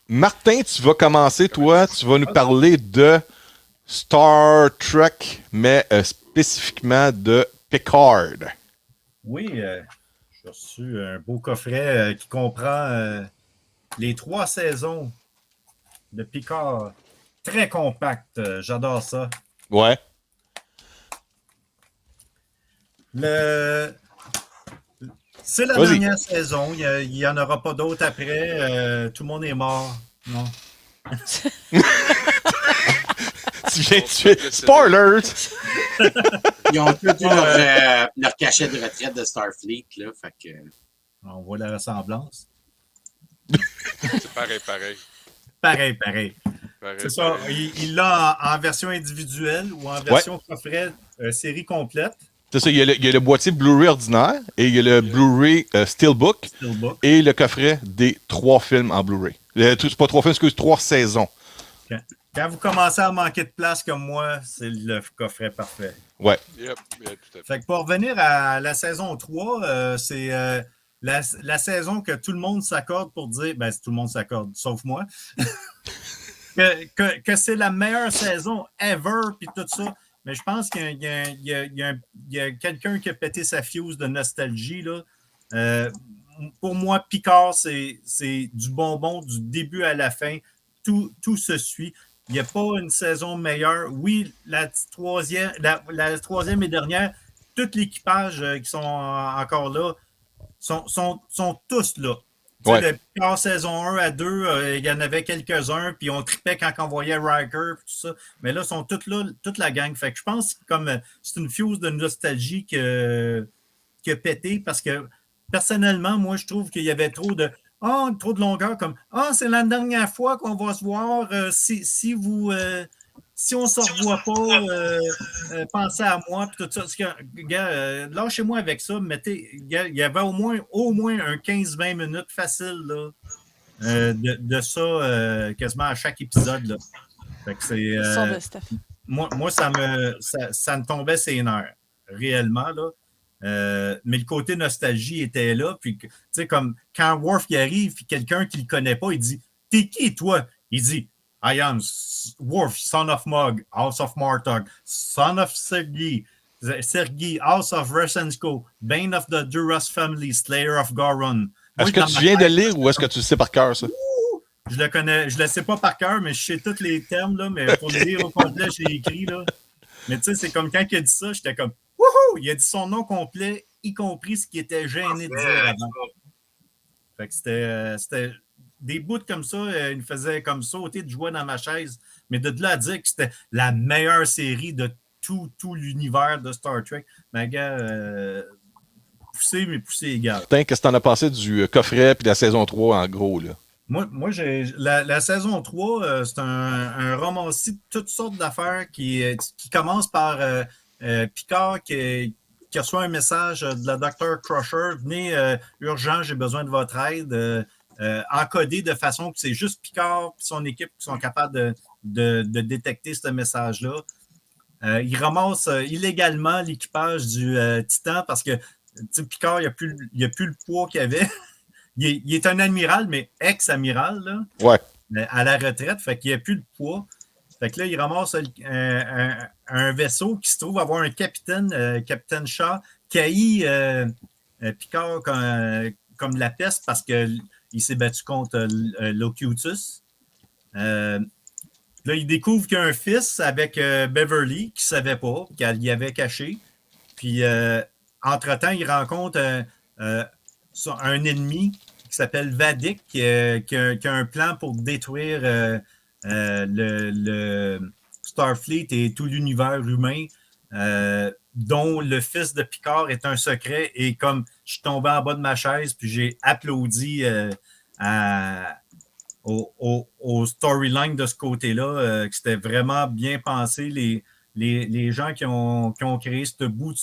Martin, tu vas commencer, toi. Tu vas nous parler de Star Trek, mais spécifiquement de Picard. Oui, j'ai reçu un beau coffret qui comprend les 3 saisons de Picard. Très compact, j'adore ça. Ouais. Le... C'est la Vas-y. dernière saison, il n'y en aura pas d'autres après. Tout le monde est mort. Non. Tu viens de tuer. Spoilers! Ils ont tous eu leur cachet de retraite de Starfleet, là, fait que... On voit la ressemblance. C'est pareil. Pareil. C'est ça. Il l'a en version individuelle ou en version coffret série complète. C'est ça, il y a le boîtier Blu-ray ordinaire et il y a le Blu-ray Steelbook et le coffret des 3 films en Blu-ray. C'est pas 3 films, excuse, 3 saisons. Quand vous commencez à manquer de place comme moi, c'est le coffret parfait. Ouais. Yep, tout à fait. Fait que pour revenir à la saison 3, c'est la saison que tout le monde s'accorde pour dire, ben tout le monde s'accorde, sauf moi, que c'est la meilleure saison ever, puis tout ça. Mais je pense qu'il y a quelqu'un qui a pété sa fuse de nostalgie, là. Pour moi, Picard, c'est du bonbon du début à la fin. Tout se suit. Il n'y a pas une saison meilleure. Oui, la troisième et dernière, tout l'équipage qui sont encore là sont tous là. Ouais. Le Picard saison 1 à 2, il y en avait quelques-uns, puis on tripait quand on voyait Riker, tout ça. Mais là, ils sont tous là, toute la gang. Fait que je pense que c'est une fuse de nostalgie qui a pété, parce que personnellement, moi, je trouve qu'il y avait trop de longueur, comme c'est la dernière fois qu'on va se voir. Si on ne se revoit pas, pensez à moi, puis tout ça. Parce que, gars, lâchez-moi avec ça. Il y avait au moins un 15-20 minutes facile là, de ça quasiment à chaque épisode. Là. Fait que c'est. Moi, ça me tombait ses nerfs, réellement, là. Mais le côté nostalgie était là. Puis, tu sais, comme quand Worf y arrive, puis quelqu'un qui le connaît pas, il dit « T'es qui, toi? » Il dit « I am Worf, son of Mog, House of Martog, son of Sergei, House of Resensko, Bane of the Duras family, Slayer of Goron. » Est-ce que tu viens de lire ou est-ce que tu le sais par cœur, ça? Je le connais, je le sais pas par cœur, mais je sais tous les termes, là, mais pour le lire au complet, j'ai écrit, là. Mais tu sais, c'est comme quand il a dit ça, j'étais comme wouhou! Il a dit son nom complet, y compris ce qui était gêné de dire avant. Fait que c'était des bouts comme ça, il me faisait comme sauter de joie dans ma chaise. Mais de là à dire que c'était la meilleure série de tout l'univers de Star Trek, ma gars, poussé égal. Qu'est-ce que t'en as pensé du coffret puis de la saison 3 en gros, là? Moi j'ai la saison 3, c'est un romancier de toutes sortes d'affaires qui commence par Picard qui reçoit un message de la Dr. Crusher. Venez, urgent, j'ai besoin de votre aide. Encodé de façon que c'est juste Picard et son équipe qui sont capables de détecter ce message-là. Il ramasse illégalement l'équipage du Titan parce que Picard, il n'y a plus le poids qu'il avait. Il est un amiral, mais ex-amiral, là, ouais. À la retraite, fait qu'il n'y a plus de poids. Fait que là, il ramasse un vaisseau qui se trouve avoir un capitaine, Capitaine Shaw, qui haït Picard comme la peste parce qu'il s'est battu contre Locutus. Là, il découvre qu'il y a un fils avec Beverly qui ne savait pas, qu'elle y avait caché. Puis, entre-temps, il rencontre un ennemi qui s'appelle Vadik, qui a un plan pour détruire le Starfleet et tout l'univers humain, dont le fils de Picard est un secret. Et comme je suis tombé en bas de ma chaise, puis j'ai applaudi au storyline de ce côté-là, que c'était vraiment bien pensé. Les gens qui ont créé ce bout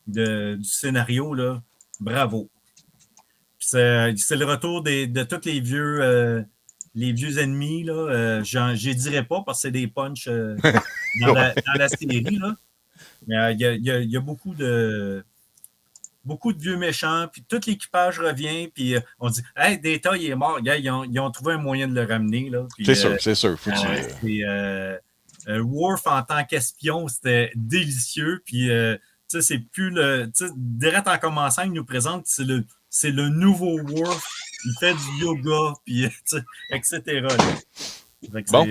du scénario, là, bravo. C'est le retour de tous les vieux ennemis. Là. Je ne dirais pas parce que c'est des punchs dans la série. Là. Mais il y a beaucoup de beaucoup de vieux méchants, puis tout l'équipage revient, puis on dit « Hey, Data, il est mort. » Gars, ils ont trouvé un moyen de le ramener. Là, puis, c'est sûr. Faut Worf en tant qu'espion, c'était délicieux. Puis, c'est plus le. Direct en commençant, il nous présente que c'est le nouveau Worf. Il fait du yoga, puis, etc. Là. Bon.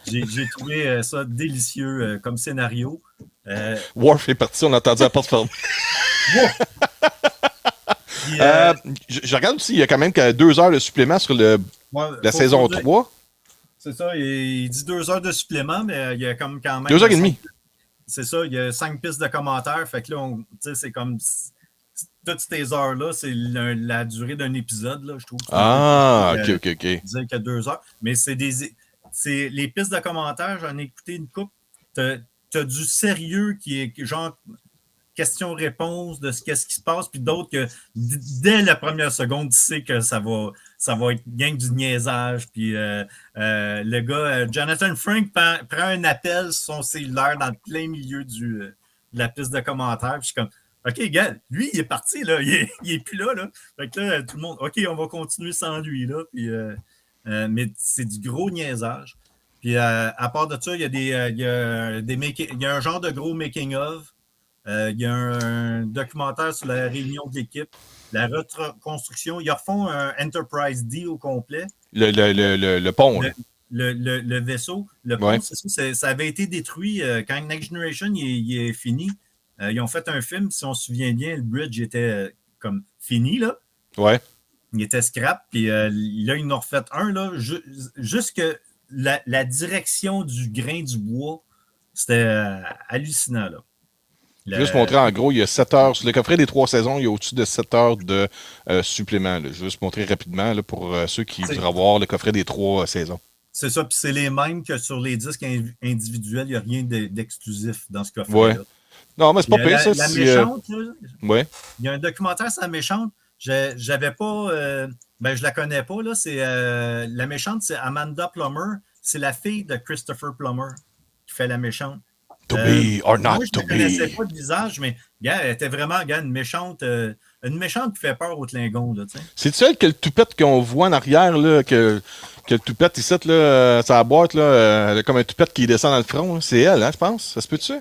J'ai trouvé ça délicieux comme scénario. Worf est parti, on a entendu la porte fermée. Puis, je regarde aussi, il y a quand même 2 heures de supplément sur la saison 3. C'est ça, il dit 2 heures de supplément, mais il y a quand même. 2 heures et demie. C'est ça, il y a 5 pistes de commentaires. Fait que là, c'est comme. Toutes ces heures-là, c'est la durée d'un épisode, là, je trouve. OK. Dire qu'il y a 2 heures. Mais c'est les pistes de commentaires, j'en ai écouté une couple. T'as du sérieux qui est genre question-réponse de qu'est-ce qui se passe, puis d'autres que dès la première seconde, tu sais que ça va être gang du niaisage. Puis le gars, Jonathan Frank, prend un appel sur son cellulaire dans le plein milieu de la piste de commentaires. Puis je suis comme, OK, gars, lui, il est parti, là. Il est plus là, là. Fait que là, tout le monde, OK, on va continuer sans lui, là. Puis, mais c'est du gros niaisage. Puis, à part de ça, il y a un genre de gros making-of. Il y a un documentaire sur la réunion de l'équipe, la reconstruction. Ils refont un Enterprise D au complet. Le pont. Le vaisseau. Le pont, c'est ça avait été détruit quand Next Generation il est fini. Ils ont fait un film, si on se souvient bien, le bridge était comme fini, là. Ouais. Il était scrap, puis là, ils en ont refait un, là. Juste que la direction du grain du bois, c'était hallucinant, là. Juste montrer en gros, il y a 7 heures. Sur le coffret des 3 saisons, il y a au-dessus de 7 heures de supplément. Là. Je vais juste montrer rapidement là, pour ceux qui voudraient voir le coffret des 3 saisons. C'est ça, puis c'est les mêmes que sur les disques individuels. Il n'y a rien d'exclusif dans ce coffret. Ouais. Non, mais c'est pas pire, ça. La méchante, là, ouais. Il y a un documentaire sur la méchante. J'avais pas. Je la connais pas, là. C'est la méchante, c'est Amanda Plummer. C'est la fille de Christopher Plummer qui fait la méchante. To be or not moi, je to ne connaissais be. pas le visage, mais elle était vraiment une méchante qui fait peur aux Klingons. C'est celle que le toupette qu'on voit en arrière, là, que le toupette ici, là, sa boîte, là, elle a comme un toupette qui descend dans le front. Là. C'est elle, hein, je pense. Ça se peut-tu?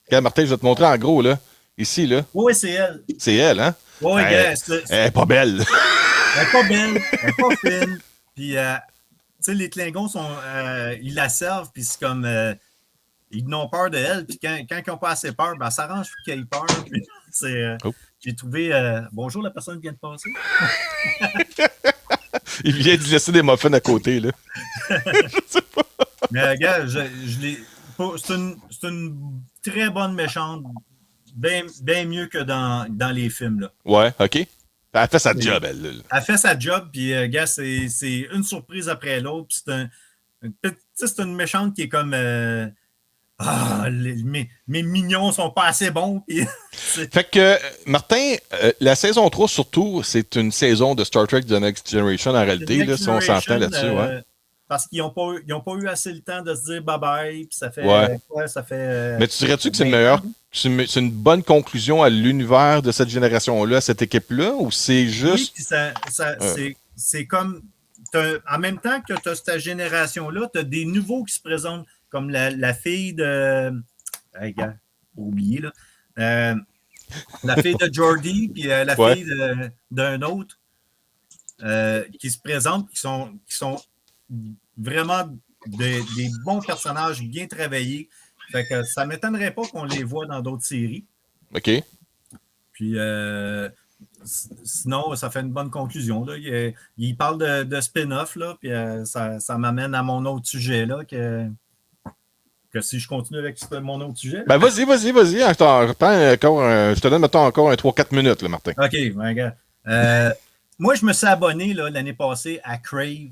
Regarde, Martin, je vais te montrer en gros, là. Ici, là. Oui, c'est elle. C'est elle, hein? Oui, elle est pas belle. Elle n'est pas belle, elle n'est pas fine. Puis, tu sais, les Klingons, ils la servent, puis c'est comme... ils n'ont peur de elle, puis quand ils n'ont pas assez peur, ben, ça arrange qu'ils aient peur. Puis, j'ai trouvé... bonjour, la personne qui vient de passer. Il vient de laisser des muffins à côté, là. Je sais pas. Mais regarde, c'est une très bonne méchante, bien mieux que dans les films, là. Ouais, OK. Elle fait sa job, elle. Là. Elle fait sa job, puis gars, c'est une surprise après l'autre. Puis c'est une méchante qui est comme mes mignons sont pas assez bons. Puis, fait que, Martin, la saison 3, surtout, c'est une saison de Star Trek The Next Generation en réalité, là, si on s'entend là-dessus. Ouais. Parce qu'ils n'ont pas eu assez le temps de se dire bye-bye, puis ça fait... ça fait mais tu dirais-tu que c'est c'est une bonne conclusion à l'univers de cette génération-là, cette équipe-là, ou c'est juste... Oui, c'est comme... En même temps que tu as cette génération-là, tu as des nouveaux qui se présentent, comme la fille de... Hey, gars, oublié, là. La fille de Geordi, puis la fille d'un autre qui se présentent, qui sont vraiment des bons personnages bien travaillés. Fait que ça ne m'étonnerait pas qu'on les voit dans d'autres séries. OK. Puis sinon, ça fait une bonne conclusion. Là. Il parle de spin-off, là, puis ça m'amène à mon autre sujet, là, que si je continue avec mon autre sujet. Ben vas-y. Je te donne maintenant encore un 3-4 minutes, là, Martin. OK, ben, gars. Moi, je me suis abonné l'année passée à Crave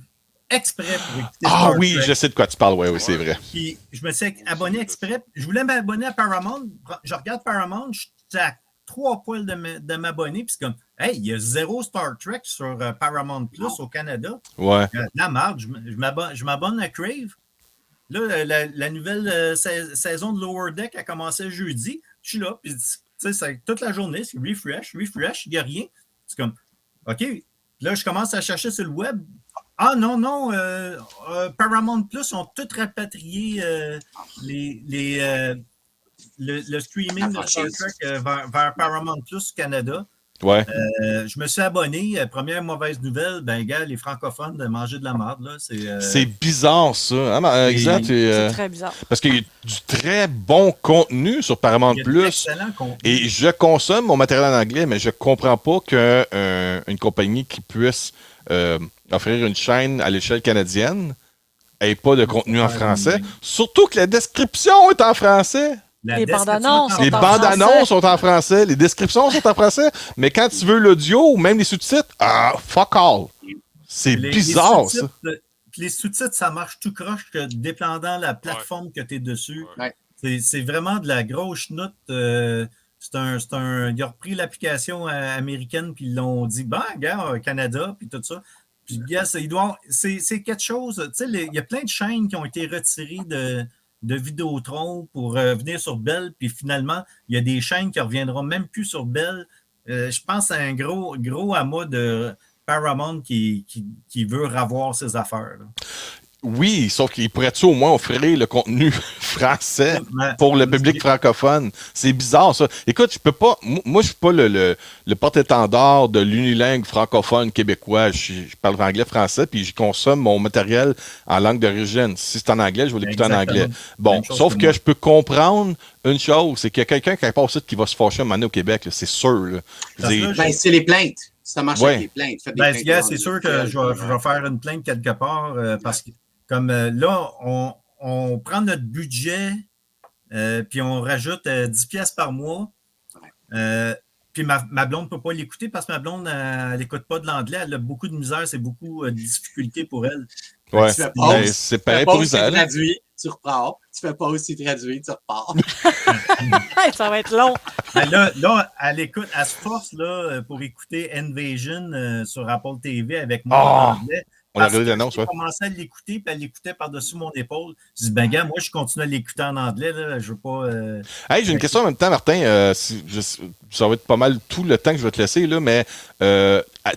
exprès pour écouter Star oui, Trek. Je sais de quoi tu parles, oui, c'est vrai. Puis, je me suis abonné exprès. Je voulais m'abonner à Paramount. Je regarde Paramount, je suis à 3 poils de m'abonner. Puis c'est comme, hey, il y a 0 Star Trek sur Paramount Plus au Canada. Ouais. La marde, je m'abonne à Crave. Là, la nouvelle saison de Lower Deck a commencé jeudi. Je suis là, puis toute la journée, c'est refresh, il n'y a rien. C'est comme, OK. Puis là, je commence à chercher sur le web. Ah non, Paramount Plus ont tout rapatrié le streaming de Star Trek vers Paramount Plus Canada. Ouais. Je me suis abonné. Première mauvaise nouvelle, ben gars, les francophones de manger de la merde. Là, c'est bizarre, ça. Hein, exact. C'est très bizarre. Parce qu'il y a du très bon contenu sur Paramount Plus. Excellent contenu. Et je consomme mon matériel en anglais, mais je comprends pas qu'une compagnie qui puisse offrir une chaîne à l'échelle canadienne n'ait pas de contenu en français. Surtout que la description est en français. Les bandes annonces Les bandes annonces sont en français, les descriptions sont en français, mais quand tu veux l'audio ou même les sous-titres, fuck all. C'est bizarre, ça. Les sous-titres, ça marche tout croche que dépendant de la plateforme que tu es dessus. Ouais. C'est vraiment de la grosse chenoute. Ils ont repris l'application américaine puis ils l'ont dit, gars, Canada, puis tout ça. Puis, gars, c'est quelque chose. Tu sais, il y a plein de chaînes qui ont été retirées de Vidéotron pour venir sur Bell, puis finalement, il y a des chaînes qui ne reviendront même plus sur Bell. Je pense à un gros amas de Paramount qui veut revoir ses affaires. Là. Oui, sauf qu'il pourrait-tu au moins offrir le contenu français pour le public francophone? C'est bizarre, ça. Écoute, je peux pas... Moi, je suis pas le porte-étendard de l'unilingue francophone québécois. Je parle anglais-français, puis je consomme mon matériel en langue d'origine. Si c'est en anglais, je vais l'écouter en anglais. Bon, sauf que je peux comprendre une chose, c'est qu'il y a quelqu'un qui part au site qui va se fâcher un moment donné au Québec, là, c'est sûr. C'est les plaintes. Ça marche avec les plaintes. C'est sûr que je vais faire une plainte quelque part parce que comme là, on prend notre budget puis on rajoute 10 pièces par mois. Puis ma blonde ne peut pas l'écouter parce que ma blonde, elle n'écoute pas de l'anglais. Elle a beaucoup de misère, c'est beaucoup de difficultés pour elle. Ouais, c'est pareil pour Isabelle. Tu traduis, tu repars. Tu fais pas aussi traduire, tu repars. Ça va être long. Là, elle écoute, elle se force là, pour écouter Invasion sur Apple TV avec moi en anglais. On a regardé l'annonce, ouais. J'ai commencé à l'écouter, puis elle l'écoutait par-dessus mon épaule. Je dis, gars, moi, je continue à l'écouter en anglais, là, je veux pas... Hey, j'ai une question en même temps, Martin. Ça va être pas mal tout le temps que je vais te laisser, là, mais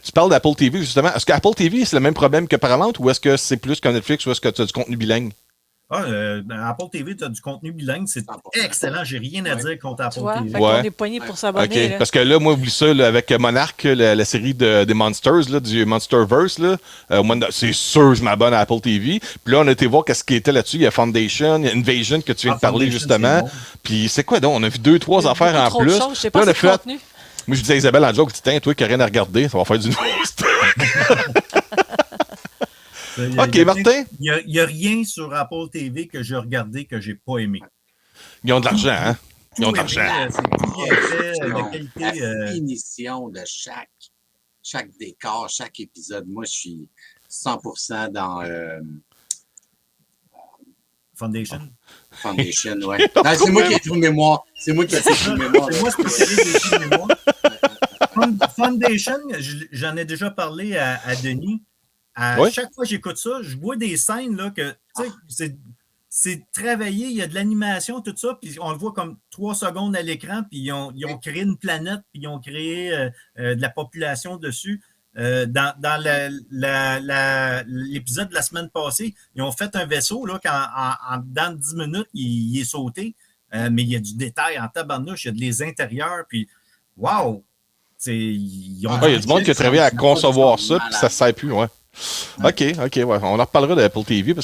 tu parles d'Apple TV, justement. Est-ce qu'Apple TV, c'est le même problème que Paramount, ou est-ce que c'est plus qu'un Netflix, ou est-ce que tu as du contenu bilingue? Apple TV, tu as du contenu bilingue, c'est excellent. J'ai rien à dire contre Apple TV. On est poigné pour s'abonner. Okay. Parce que là, moi, oublie ça là, avec Monarch, la série des Monsters, là, du Monsterverse. Là, c'est sûr je m'abonne à Apple TV. Puis là, on a été voir qu'est-ce qui était là-dessus. Il y a Foundation, il y a Invasion que tu viens de parler justement. Bon. Puis c'est quoi donc? On a vu 2-3 affaires en plus. Je sais pas si c'est contenu. Moi, je disais à Isabelle en joke, tiens, toi qui n'as rien à regarder, ça va faire du nouveau stock. OK, Martin. Il n'y a rien sur Apple TV que j'ai regardé que je n'ai pas aimé. Ils ont de l'argent, hein? Ils ont de l'argent. C'est tout bien fait, la qualité. La finition de chaque décor, chaque épisode. Moi, je suis 100% dans Foundation. Foundation, oui. C'est moi qui ai tout mémoire. C'est moi qui ai tout mémoire. C'est moi spécialiste des films mémoire. Foundation, j'en ai déjà parlé à Denis. Chaque fois que j'écoute ça, je vois des scènes là, que c'est travaillé, il y a de l'animation, tout ça, puis on le voit comme 3 secondes à l'écran, puis ils ont créé une planète, puis ils ont créé de la population dessus. Dans l'épisode de la semaine passée, ils ont fait un vaisseau là, en dedans de 10 minutes, il est sauté, mais il y a du détail en tabarnouche, il y a de les intérieurs, puis wow! Il y a du monde qui a travaillé à concevoir ça, puis ça ne sert plus, ouais. OK, ouais. On en reparlera d'Apple TV, parce